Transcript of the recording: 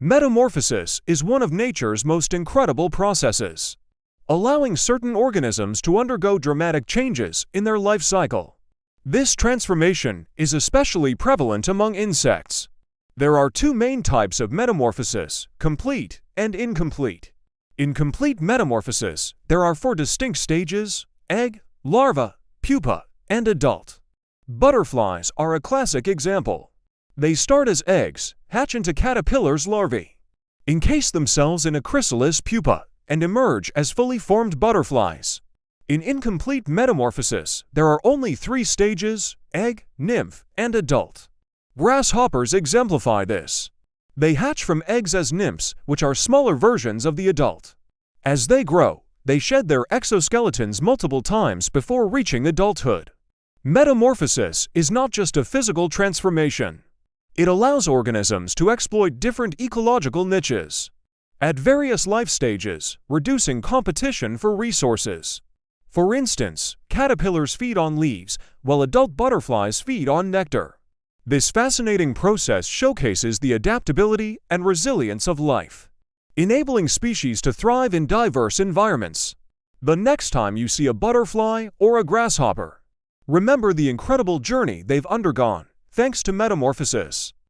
Metamorphosis is one of nature's most incredible processes, allowing certain organisms to undergo dramatic changes in their life cycle. This transformation is especially prevalent among insects. There are two main types of metamorphosis: complete and incomplete. In complete metamorphosis, there are four distinct stages: egg, larva, pupa, and adult. Butterflies are a classic example. They start as eggs, hatch into caterpillars' larvae, encase themselves in a chrysalis pupa, and emerge as fully formed butterflies. In incomplete metamorphosis, there are only three stages: egg, nymph, and adult. Grasshoppers exemplify this. They hatch from eggs as nymphs, which are smaller versions of the adult. As they grow, they shed their exoskeletons multiple times before reaching adulthood. Metamorphosis is not just a physical transformation. It allows organisms to exploit different ecological niches at various life stages, reducing competition for resources. For instance, caterpillars feed on leaves, while adult butterflies feed on nectar. This fascinating process showcases the adaptability and resilience of life, enabling species to thrive in diverse environments. The next time you see a butterfly or a grasshopper, remember the incredible journey they've undergone thanks to metamorphosis.